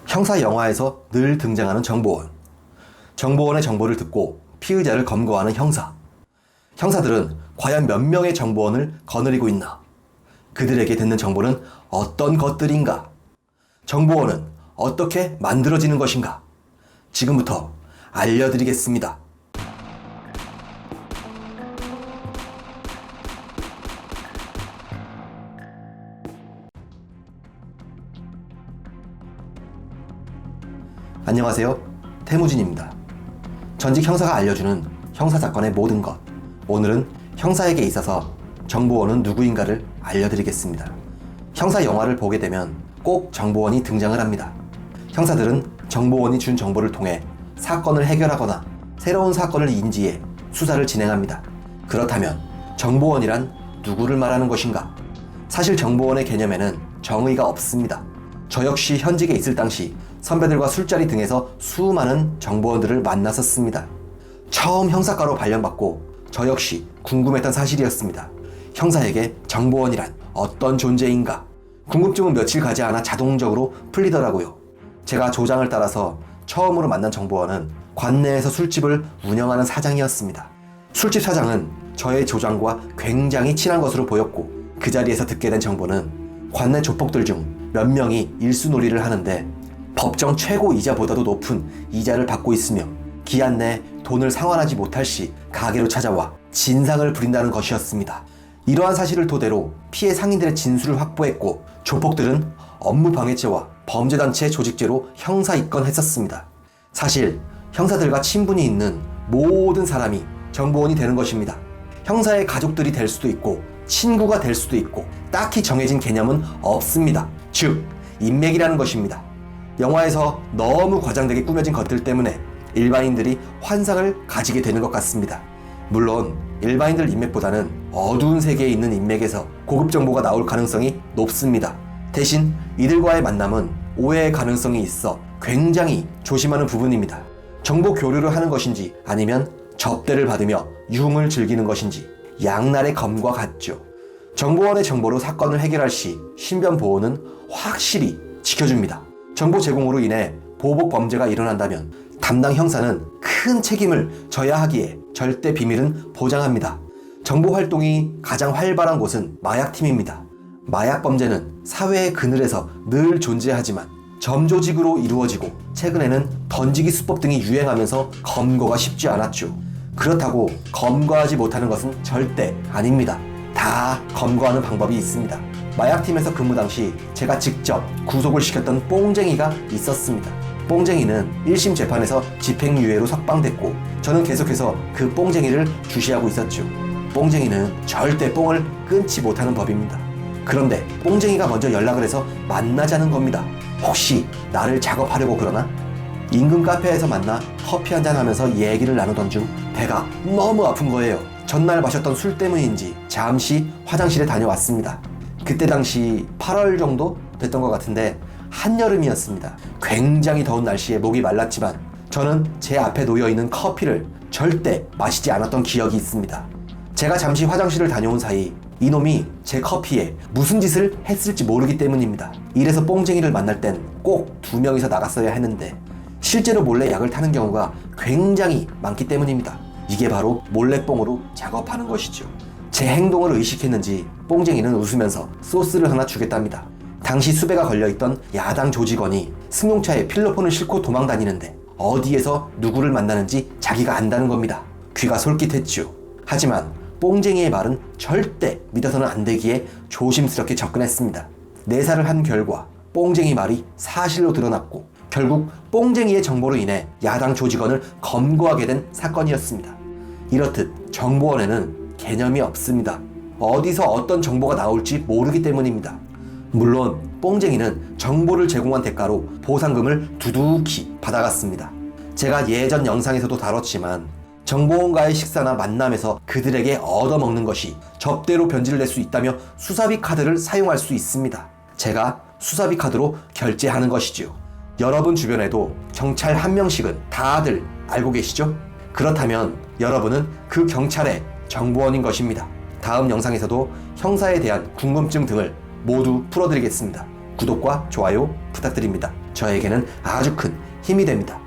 형사 영화에서 늘 등장하는 정보원. 정보원의 정보를 듣고 피의자를 검거하는 형사. 형사들은 과연 몇 명의 정보원을 거느리고 있나? 그들에게 듣는 정보는 어떤 것들인가? 정보원은 어떻게 만들어지는 것인가? 지금부터 알려드리겠습니다. 안녕하세요. 태무진입니다. 전직 형사가 알려주는 형사사건의 모든 것. 오늘은 형사에게 있어서 정보원은 누구인가를 알려드리겠습니다. 형사 영화를 보게 되면 꼭 정보원이 등장을 합니다. 형사들은 정보원이 준 정보를 통해 사건을 해결하거나 새로운 사건을 인지해 수사를 진행합니다. 그렇다면 정보원이란 누구를 말하는 것인가? 사실 정보원의 개념에는 정의가 없습니다. 저 역시 현직에 있을 당시 선배들과 술자리 등에서 수많은 정보원들을 만났었습니다. 처음 형사과로 발령받고 저 역시 궁금했던 사실이었습니다. 형사에게 정보원이란 어떤 존재인가? 궁금증은 며칠 가지 않아 자동적으로 풀리더라고요. 제가 조장을 따라서 처음으로 만난 정보원은 관내에서 술집을 운영하는 사장이었습니다. 술집 사장은 저의 조장과 굉장히 친한 것으로 보였고, 그 자리에서 듣게 된 정보는 관내 조폭들 중 몇 명이 일수놀이를 하는데 법정 최고 이자보다도 높은 이자를 받고 있으며 기한 내에 돈을 상환하지 못할 시 가게로 찾아와 진상을 부린다는 것이었습니다. 이러한 사실을 토대로 피해 상인들의 진술을 확보했고, 조폭들은 업무 방해죄와 범죄단체 조직죄로 형사 입건했었습니다. 사실 형사들과 친분이 있는 모든 사람이 정보원이 되는 것입니다. 형사의 가족들이 될 수도 있고 친구가 될 수도 있고 딱히 정해진 개념은 없습니다. 즉, 인맥이라는 것입니다. 영화에서 너무 과장되게 꾸며진 것들 때문에 일반인들이 환상을 가지게 되는 것 같습니다. 물론 일반인들 인맥보다는 어두운 세계에 있는 인맥에서 고급 정보가 나올 가능성이 높습니다. 대신 이들과의 만남은 오해의 가능성이 있어 굉장히 조심하는 부분입니다. 정보 교류를 하는 것인지 아니면 접대를 받으며 유흥을 즐기는 것인지 양날의 검과 같죠. 정보원의 정보로 사건을 해결할 시 신변 보호는 확실히 지켜줍니다. 정보 제공으로 인해 보복 범죄가 일어난다면 담당 형사는 큰 책임을 져야 하기에 절대 비밀은 보장합니다. 정보 활동이 가장 활발한 곳은 마약팀입니다. 마약 범죄는 사회의 그늘에서 늘 존재하지만 점조직으로 이루어지고 최근에는 던지기 수법 등이 유행하면서 검거가 쉽지 않았죠. 그렇다고 검거하지 못하는 것은 절대 아닙니다. 다 검거하는 방법이 있습니다. 마약팀에서 근무 당시 제가 직접 구속을 시켰던 뽕쟁이가 있었습니다. 뽕쟁이는 1심 재판에서 집행유예로 석방됐고 저는 계속해서 그 뽕쟁이를 주시하고 있었죠. 뽕쟁이는 절대 뽕을 끊지 못하는 법입니다. 그런데 뽕쟁이가 먼저 연락을 해서 만나자는 겁니다. 혹시 나를 작업하려고 그러나? 인근 카페에서 만나 커피 한잔 하면서 얘기를 나누던 중 배가 너무 아픈 거예요. 전날 마셨던 술 때문인지 잠시 화장실에 다녀왔습니다. 그때 당시 8월 정도 됐던 것 같은데 한여름이었습니다. 굉장히 더운 날씨에 목이 말랐지만 저는 제 앞에 놓여있는 커피를 절대 마시지 않았던 기억이 있습니다. 제가 잠시 화장실을 다녀온 사이 이놈이 제 커피에 무슨 짓을 했을지 모르기 때문입니다. 이래서 뽕쟁이를 만날 땐 꼭 2명이서 나갔어야 했는데 실제로 몰래 약을 타는 경우가 굉장히 많기 때문입니다. 이게 바로 몰래뽕으로 작업하는 것이죠. 제 행동을 의식했는지 뽕쟁이는 웃으면서 소스를 하나 주겠답니다. 당시 수배가 걸려있던 야당 조직원이 승용차에 필로폰을 싣고 도망다니는데 어디에서 누구를 만나는지 자기가 안다는 겁니다. 귀가 솔깃했죠. 하지만 뽕쟁이의 말은 절대 믿어서는 안 되기에 조심스럽게 접근했습니다. 내사를 한 결과 뽕쟁이 말이 사실로 드러났고 결국 뽕쟁이의 정보로 인해 야당 조직원을 검거하게 된 사건이었습니다. 이렇듯 정보원에는 개념이 없습니다. 어디서 어떤 정보가 나올지 모르기 때문입니다. 물론 뽕쟁이는 정보를 제공한 대가로 보상금을 두둑히 받아갔습니다. 제가 예전 영상에서도 다뤘지만 정보원과의 식사나 만남에서 그들에게 얻어먹는 것이 접대로 변질될 수 있다며 수사비 카드를 사용할 수 있습니다. 제가 수사비 카드로 결제하는 것이지요. 여러분 주변에도 경찰 한 명씩은 다들 알고 계시죠? 그렇다면 여러분은 그 경찰의 정보원인 것입니다. 다음 영상에서도 형사에 대한 궁금증 등을 모두 풀어드리겠습니다. 구독과 좋아요 부탁드립니다. 저에게는 아주 큰 힘이 됩니다.